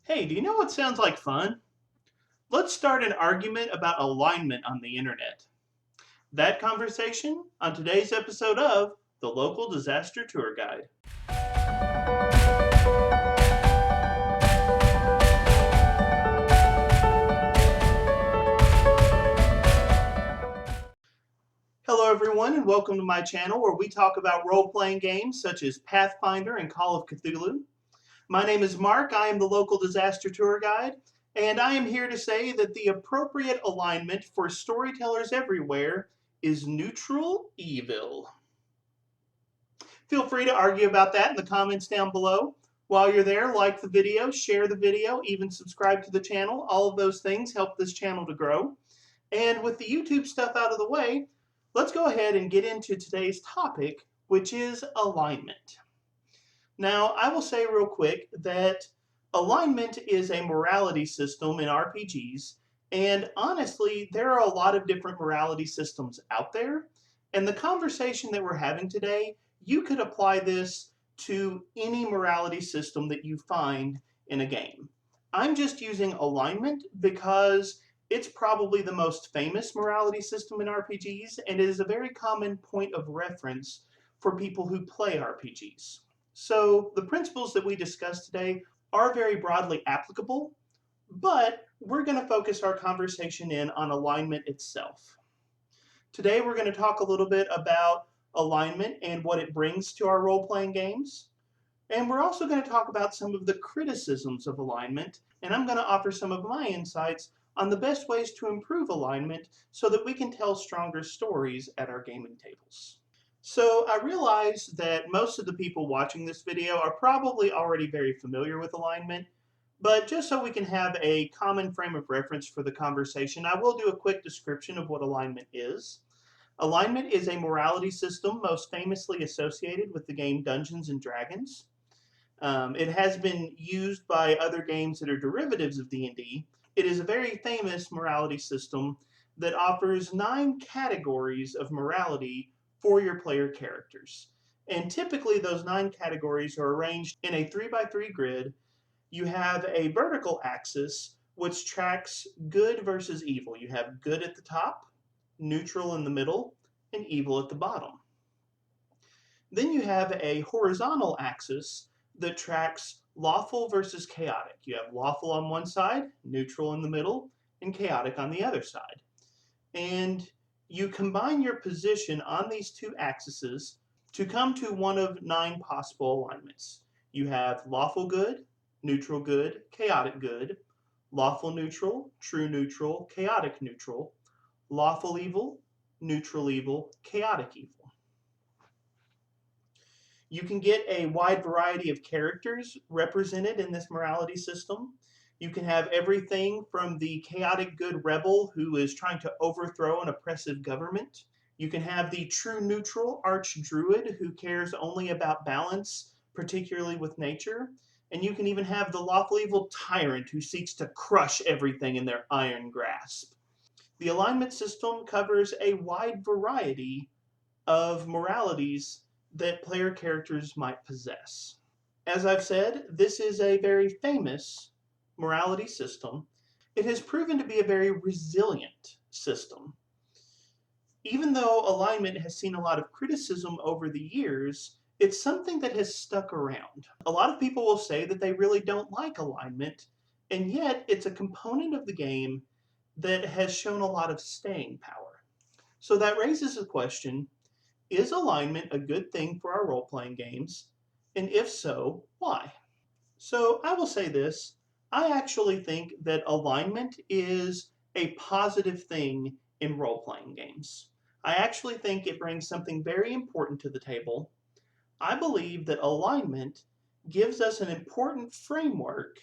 Hey, do you know what sounds like fun? Let's start an argument about alignment on the internet. That conversation on today's episode of the Local Disaster Tour Guide. Hello, everyone, and welcome to my channel where we talk about role playing games such as Pathfinder and Call of Cthulhu. My name is Mark. I am the Local Disaster Tour Guide, and I am here to say that the appropriate alignment for storytellers everywhere is neutral evil. Feel free to argue about that in the comments down below. While you're there, like the video, share the video, even subscribe to the channel. All of those things help this channel to grow. And with the YouTube stuff out of the way, let's go ahead and get into today's topic, which is alignment. Now, I will say real quick that alignment is a morality system in RPGs, and honestly, there are a lot of different morality systems out there. And the conversation that we're having today, you could apply this to any morality system that you find in a game. I'm just using alignment because it's probably the most famous morality system in RPGs, and it is a very common point of reference for people who play RPGs. So the principles that we discussed today are very broadly applicable, but we're going to focus our conversation in on alignment itself. Today we're going to talk a little bit about alignment and what it brings to our role-playing games. And we're also going to talk about some of the criticisms of alignment, and I'm going to offer some of my insights on the best ways to improve alignment so that we can tell stronger stories at our gaming tables. So I realize that most of the people watching this video are probably already very familiar with alignment, but just so we can have a common frame of reference for the conversation, I will do a quick description of what alignment is. Alignment is a morality system most famously associated with the game Dungeons and Dragons. It has been used by other games that are derivatives of D&D. It is a very famous morality system that offers 9 categories of morality for your player characters. And typically those 9 categories are arranged in a 3x3 grid. You have a vertical axis which tracks good versus evil. You have good at the top, neutral in the middle, and evil at the bottom. Then you have a horizontal axis that tracks lawful versus chaotic. You have lawful on one side, neutral in the middle, and chaotic on the other side. And you combine your position on these two axes to come to one of 9 possible alignments. You have lawful good, neutral good, chaotic good, lawful neutral, true neutral, chaotic neutral, lawful evil, neutral evil, chaotic evil. You can get a wide variety of characters represented in this morality system. You can have everything from the chaotic good rebel who is trying to overthrow an oppressive government. You can have the true neutral archdruid who cares only about balance, particularly with nature. And you can even have the lawful evil tyrant who seeks to crush everything in their iron grasp. The alignment system covers a wide variety of moralities that player characters might possess. As I've said, this is a very famous morality system. It has proven to be a very resilient system. Even though alignment has seen a lot of criticism over the years, it's something that has stuck around. A lot of people will say that they really don't like alignment, and yet it's a component of the game that has shown a lot of staying power. So that raises the question, is alignment a good thing for our role-playing games? And if so, why? So I will say this, I actually think that alignment is a positive thing in role-playing games. I actually think it brings something very important to the table. I believe that alignment gives us an important framework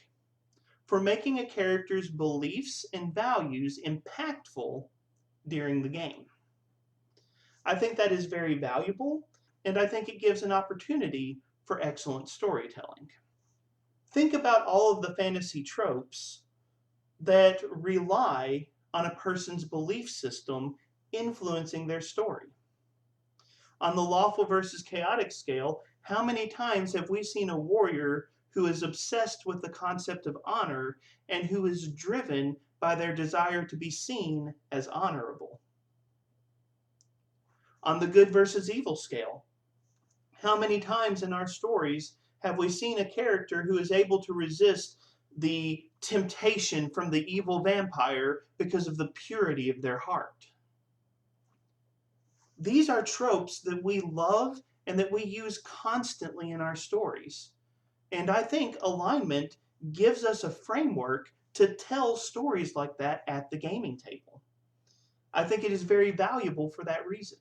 for making a character's beliefs and values impactful during the game. I think that is very valuable, and I think it gives an opportunity for excellent storytelling. Think about all of the fantasy tropes that rely on a person's belief system influencing their story. On the lawful versus chaotic scale, how many times have we seen a warrior who is obsessed with the concept of honor and who is driven by their desire to be seen as honorable. On the good versus evil scale, how many times in our stories have we seen a character who is able to resist the temptation from the evil vampire because of the purity of their heart? These are tropes that we love and that we use constantly in our stories. And I think alignment gives us a framework to tell stories like that at the gaming table. I think it is very valuable for that reason.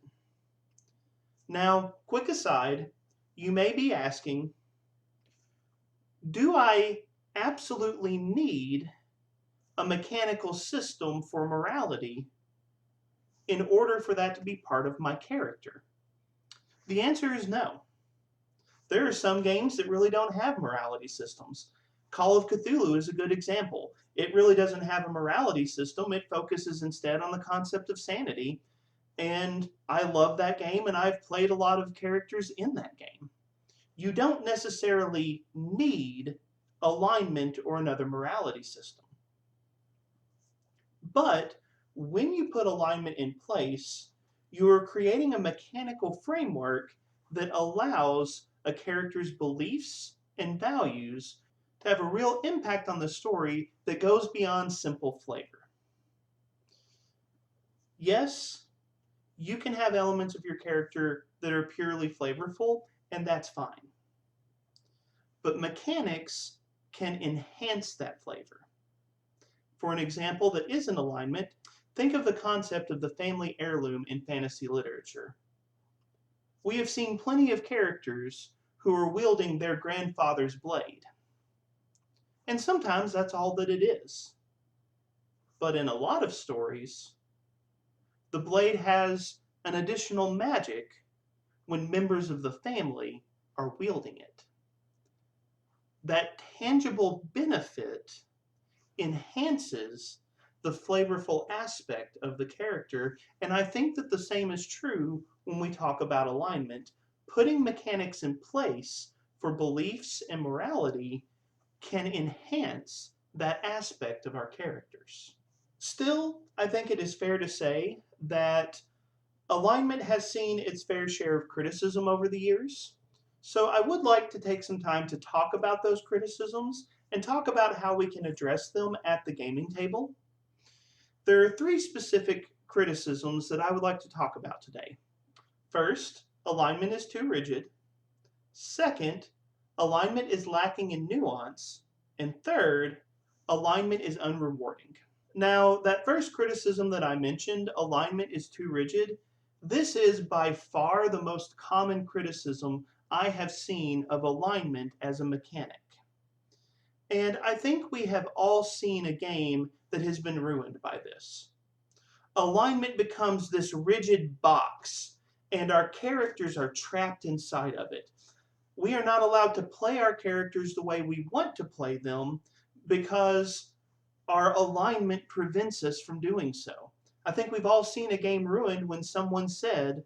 Now, quick aside, you may be asking, do I absolutely need a mechanical system for morality in order for that to be part of my character? The answer is no. There are some games that really don't have morality systems. Call of Cthulhu is a good example. It really doesn't have a morality system. It focuses instead on the concept of sanity. And I love that game, and I've played a lot of characters in that game. You don't necessarily need alignment or another morality system. But when you put alignment in place, you're creating a mechanical framework that allows a character's beliefs and values to have a real impact on the story that goes beyond simple flavor. Yes, you can have elements of your character that are purely flavorful, and that's fine. But mechanics can enhance that flavor. For an example that is in alignment, think of the concept of the family heirloom in fantasy literature. We have seen plenty of characters who are wielding their grandfather's blade. And sometimes that's all that it is. But in a lot of stories, the blade has an additional magic when members of the family are wielding it. That tangible benefit enhances the flavorful aspect of the character, and I think that the same is true when we talk about alignment. Putting mechanics in place for beliefs and morality can enhance that aspect of our characters. Still, I think it is fair to say that alignment has seen its fair share of criticism over the years. So I would like to take some time to talk about those criticisms and talk about how we can address them at the gaming table. There are three specific criticisms that I would like to talk about today. First, alignment is too rigid. Second, alignment is lacking in nuance. And third, alignment is unrewarding. Now, that first criticism that I mentioned, alignment is too rigid, this is by far the most common criticism I have seen of alignment as a mechanic. And I think we have all seen a game that has been ruined by this. Alignment becomes this rigid box, and our characters are trapped inside of it. We are not allowed to play our characters the way we want to play them because our alignment prevents us from doing so. I think we've all seen a game ruined when someone said,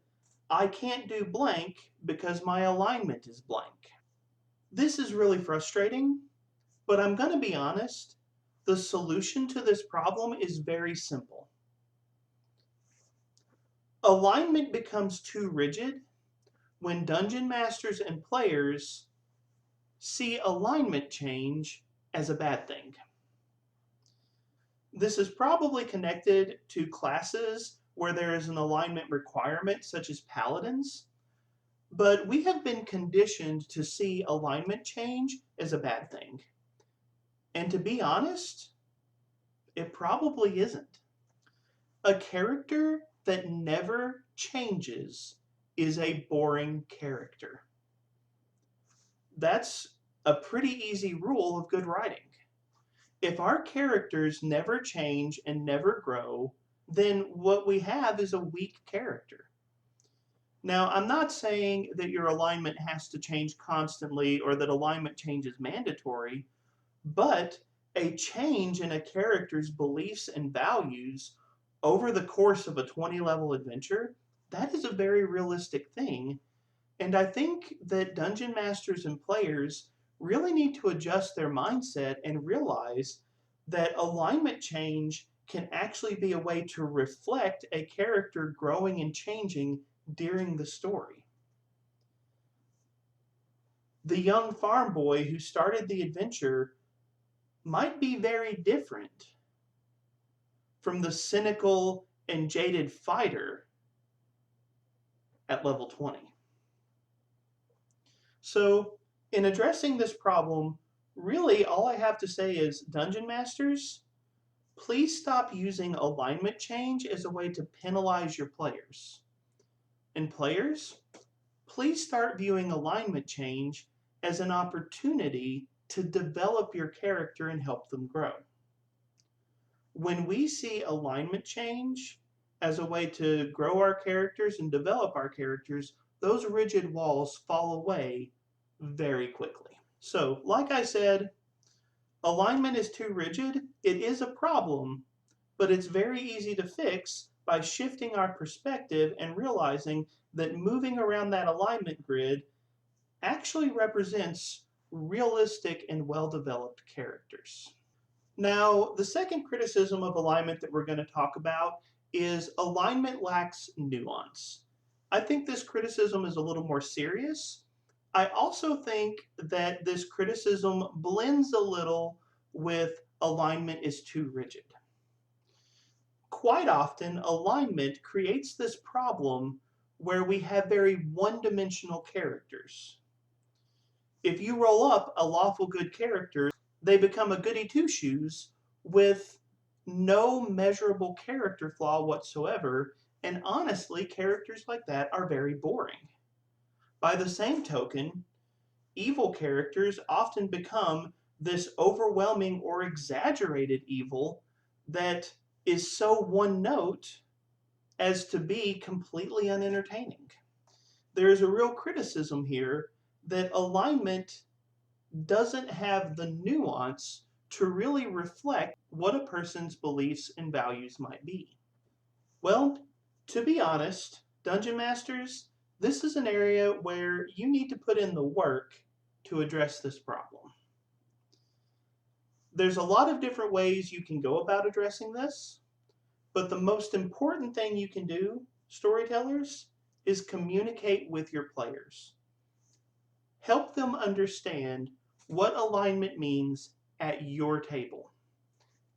I can't do blank because my alignment is blank. This is really frustrating, but I'm going to be honest, the solution to this problem is very simple. Alignment becomes too rigid when dungeon masters and players see alignment change as a bad thing. This is probably connected to classes where there is an alignment requirement, such as paladins, but we have been conditioned to see alignment change as a bad thing. And to be honest, it probably isn't. A character that never changes is a boring character. That's a pretty easy rule of good writing. If our characters never change and never grow, then what we have is a weak character. Now, I'm not saying that your alignment has to change constantly or that alignment change is mandatory, but a change in a character's beliefs and values over the course of a 20-level adventure, that is a very realistic thing. And I think that dungeon masters and players really need to adjust their mindset and realize that alignment change can actually be a way to reflect a character growing and changing during the story. The young farm boy who started the adventure might be very different from the cynical and jaded fighter at level 20. So, in addressing this problem, really all I have to say is Dungeon Masters, please stop using alignment change as a way to penalize your players. And players, please start viewing alignment change as an opportunity to develop your character and help them grow. When we see alignment change as a way to grow our characters and develop our characters, those rigid walls fall away very quickly. So, like I said, alignment is too rigid. It is a problem, but it's very easy to fix by shifting our perspective and realizing that moving around that alignment grid actually represents realistic and well-developed characters. Now, the second criticism of alignment that we're going to talk about is alignment lacks nuance. I think this criticism is a little more serious. I also think that this criticism blends a little with alignment is too rigid. Quite often, alignment creates this problem where we have very one-dimensional characters. If you roll up a lawful good character, they become a goody two-shoes with no measurable character flaw whatsoever, and honestly, characters like that are very boring. By the same token, evil characters often become this overwhelming or exaggerated evil that is so one note as to be completely unentertaining. There is a real criticism here that alignment doesn't have the nuance to really reflect what a person's beliefs and values might be. Well, to be honest, Dungeon Masters, this is an area where you need to put in the work to address this problem. There's a lot of different ways you can go about addressing this, but the most important thing you can do, storytellers, is communicate with your players. Help them understand what alignment means at your table.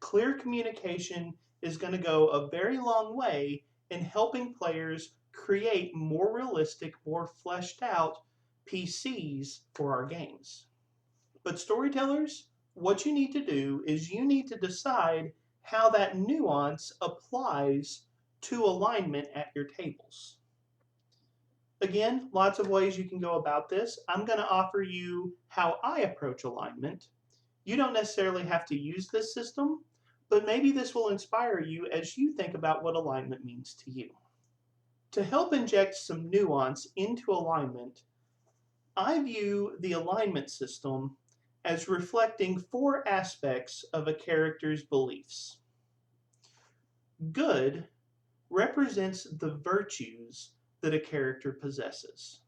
Clear communication is going to go a very long way in helping players create more realistic, more fleshed out PCs for our games. But storytellers, what you need to do is you need to decide how that nuance applies to alignment at your tables. Again, lots of ways you can go about this. I'm going to offer you how I approach alignment. You don't necessarily have to use this system, but maybe this will inspire you as you think about what alignment means to you. To help inject some nuance into alignment, I view the alignment system as reflecting four aspects of a character's beliefs. Good represents the virtues that a character possesses.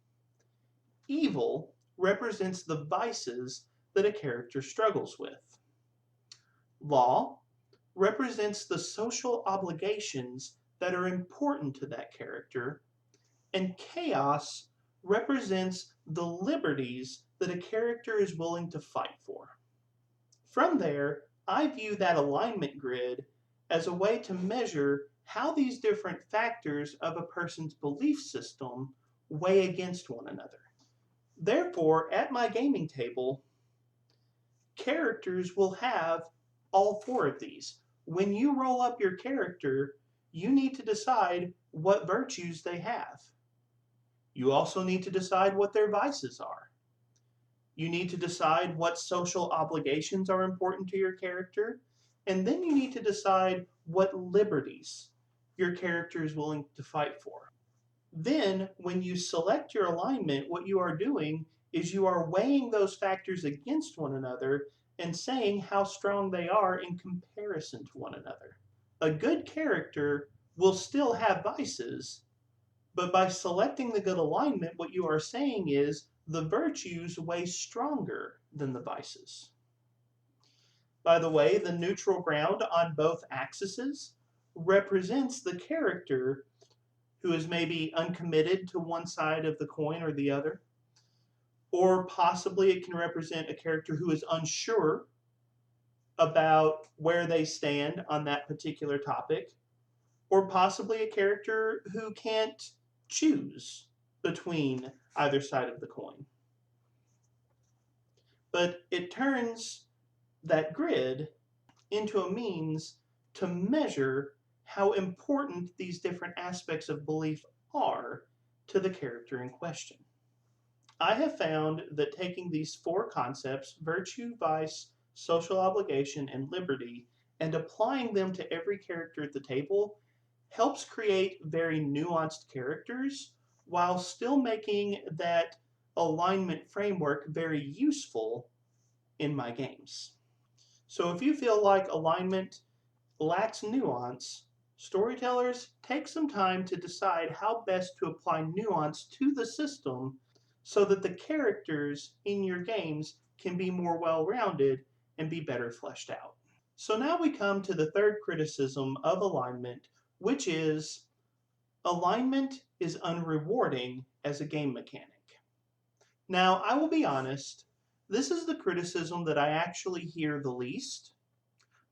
Evil represents the vices that a character struggles with. Law represents the social obligations that are important to that character. And chaos represents the liberties that a character is willing to fight for. From there, I view that alignment grid as a way to measure how these different factors of a person's belief system weigh against one another. Therefore, at my gaming table, characters will have all four of these. When you roll up your character, you need to decide what virtues they have. You also need to decide what their vices are. You need to decide what social obligations are important to your character. And then you need to decide what liberties your character is willing to fight for. Then, when you select your alignment, what you are doing is you are weighing those factors against one another and saying how strong they are in comparison to one another. A good character will still have vices, but by selecting the good alignment, what you are saying is the virtues weigh stronger than the vices. By the way, the neutral ground on both axes represents the character who is maybe uncommitted to one side of the coin or the other, or possibly it can represent a character who is unsure about where they stand on that particular topic, or possibly a character who can't choose between either side of the coin. But it turns that grid into a means to measure how important these different aspects of belief are to the character in question. I have found that taking these four concepts, virtue, vice, social obligation, and liberty, and applying them to every character at the table helps create very nuanced characters while still making that alignment framework very useful in my games. So if you feel like alignment lacks nuance, storytellers take some time to decide how best to apply nuance to the system so that the characters in your games can be more well-rounded and be better fleshed out. So now we come to the third criticism of alignment, which is alignment is unrewarding as a game mechanic. Now, I will be honest, this is the criticism that I actually hear the least,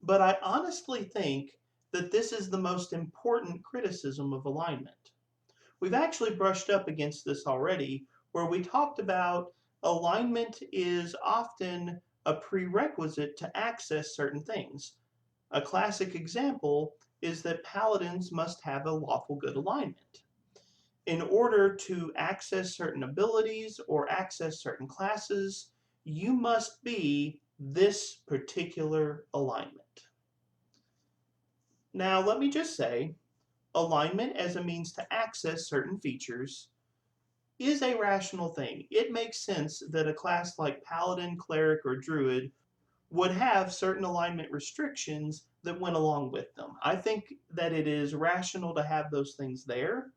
but I honestly think that this is the most important criticism of alignment. We've actually brushed up against this already, where we talked about alignment is often a prerequisite to access certain things. A classic example is that paladins must have a lawful good alignment. In order to access certain abilities or access certain classes, you must be this particular alignment. Now, let me just say, alignment as a means to access certain features is a rational thing. It makes sense that a class like Paladin, Cleric, or Druid would have certain alignment restrictions that went along with them. I think that it is rational to have those things there,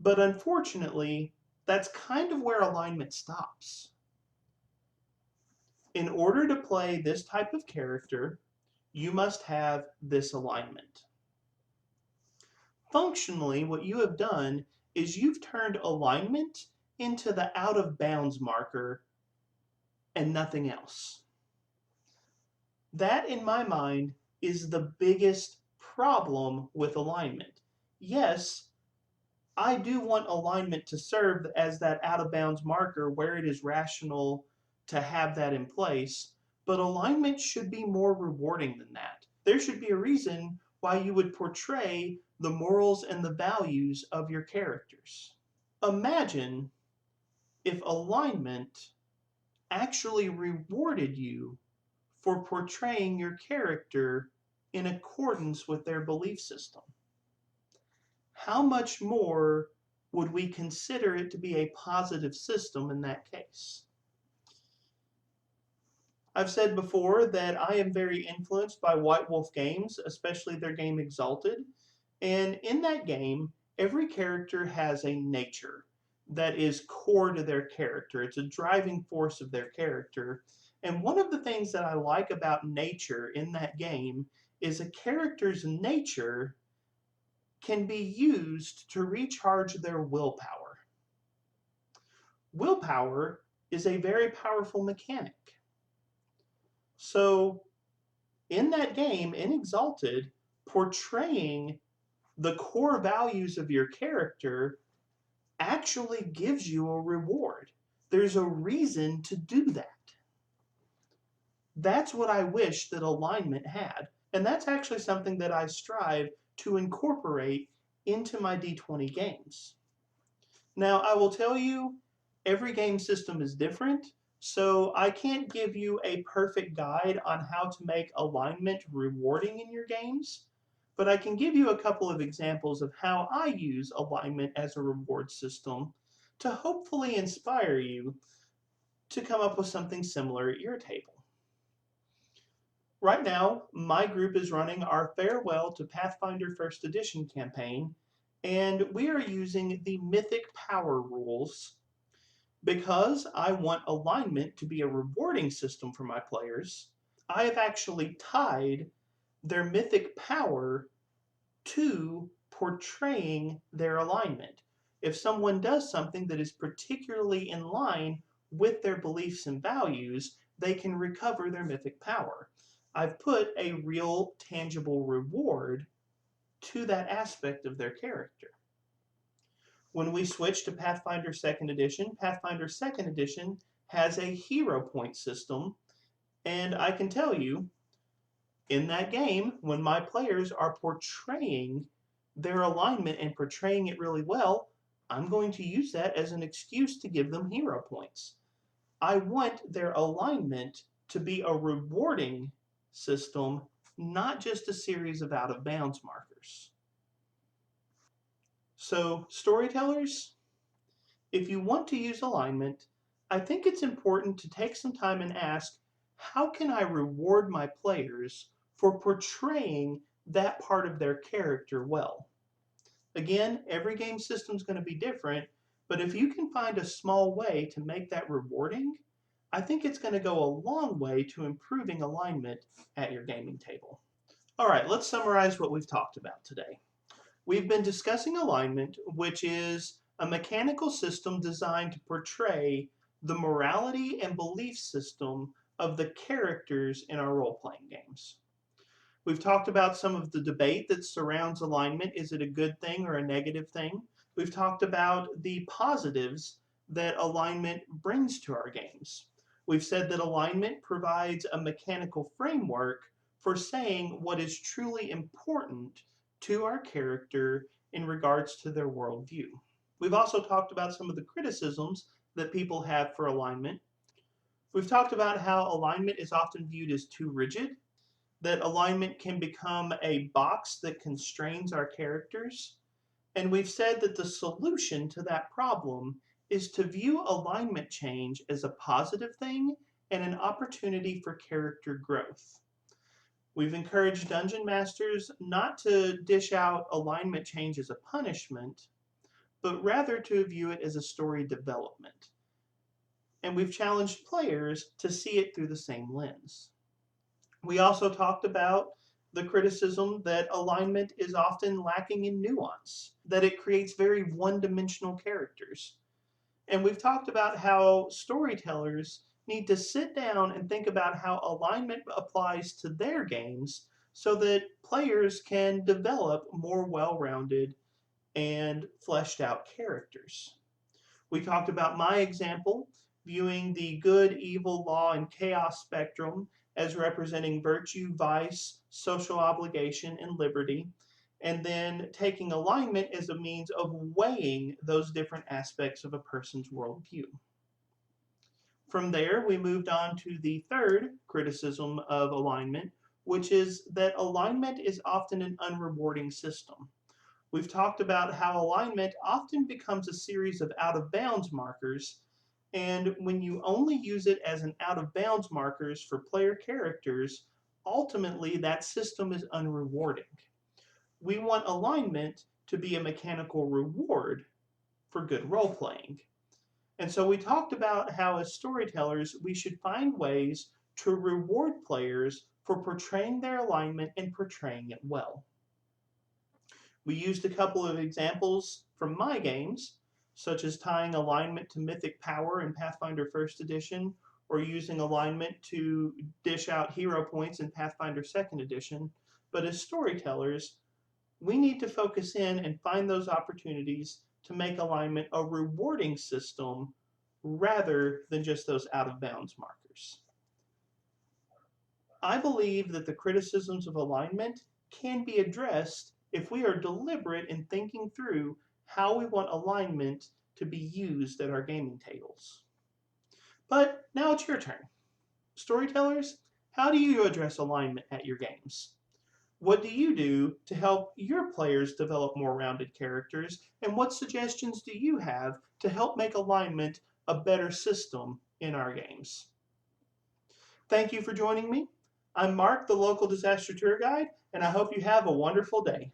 but unfortunately, that's kind of where alignment stops. In order to play this type of character, you must have this alignment. Functionally, what you have done is you've turned alignment into the out of bounds marker and nothing else. That, in my mind, is the biggest problem with alignment. Yes, I do want alignment to serve as that out of bounds marker where it is rational to have that in place, but alignment should be more rewarding than that. There should be a reason why you would portray the morals and the values of your characters. Imagine if alignment actually rewarded you for portraying your character in accordance with their belief system. How much more would we consider it to be a positive system in that case? I've said before that I am very influenced by White Wolf games, especially their game Exalted. And in that game, every character has a nature that is core to their character. It's a driving force of their character. And one of the things that I like about nature in that game is a character's nature can be used to recharge their willpower. Willpower is a very powerful mechanic. So in that game, in Exalted, portraying the core values of your character actually gives you a reward. There's a reason to do that. That's what I wish that alignment had. And that's actually something that I strive to incorporate into my D20 games. Now, I will tell you, every game system is different, so I can't give you a perfect guide on how to make alignment rewarding in your games, but I can give you a couple of examples of how I use alignment as a reward system to hopefully inspire you to come up with something similar at your table. Right now, my group is running our Farewell to Pathfinder First Edition campaign, and we are using the Mythic Power rules Because I want alignment to be a rewarding system for my players, I have actually tied their mythic power to portraying their alignment. If someone does something that is particularly in line with their beliefs and values, they can recover their mythic power. I've put a real tangible reward to that aspect of their character. When we switch to Pathfinder 2nd Edition, Pathfinder 2nd Edition has a hero point system, and I can tell you, in that game, when my players are portraying their alignment and portraying it really well, I'm going to use that as an excuse to give them hero points. I want their alignment to be a rewarding system, not just a series of out of bounds markers. So, storytellers, if you want to use alignment, I think it's important to take some time and ask, how can I reward my players for portraying that part of their character well? Again, every game system is going to be different, but if you can find a small way to make that rewarding, I think it's going to go a long way to improving alignment at your gaming table. All right, let's summarize what we've talked about today. We've been discussing alignment, which is a mechanical system designed to portray the morality and belief system of the characters in our role-playing games. We've talked about some of the debate that surrounds alignment. Is it a good thing or a negative thing? We've talked about the positives that alignment brings to our games. We've said that alignment provides a mechanical framework for saying what is truly important to our character in regards to their worldview. We've also talked about some of the criticisms that people have for alignment. We've talked about how alignment is often viewed as too rigid, that alignment can become a box that constrains our characters. And we've said that the solution to that problem is to view alignment change as a positive thing and an opportunity for character growth. We've encouraged dungeon masters not to dish out alignment change as a punishment, but rather to view it as a story development. And we've challenged players to see it through the same lens. We also talked about the criticism that alignment is often lacking in nuance, that it creates very one-dimensional characters. And we've talked about how storytellers need to sit down and think about how alignment applies to their games so that players can develop more well-rounded and fleshed out characters. We talked about my example, viewing the good, evil, law, and chaos spectrum as representing virtue, vice, social obligation, and liberty, and then taking alignment as a means of weighing those different aspects of a person's worldview. From there, we moved on to the third criticism of alignment, which is that alignment is often an unrewarding system. We've talked about how alignment often becomes a series of out-of-bounds markers, and when you only use it as an out-of-bounds markers for player characters, ultimately that system is unrewarding. We want alignment to be a mechanical reward for good role-playing. And so we talked about how as storytellers, we should find ways to reward players for portraying their alignment and portraying it well. We used a couple of examples from my games, such as tying alignment to mythic power in Pathfinder 1st Edition, or using alignment to dish out hero points in Pathfinder 2nd Edition. But as storytellers, we need to focus in and find those opportunities to make alignment a rewarding system rather than just those out-of-bounds markers. I believe that the criticisms of alignment can be addressed if we are deliberate in thinking through how we want alignment to be used at our gaming tables. But now it's your turn. Storytellers, how do you address alignment at your games? What do you do to help your players develop more rounded characters? And what suggestions do you have to help make alignment a better system in our games? Thank you for joining me. I'm Mark, the local disaster tour guide, and I hope you have a wonderful day.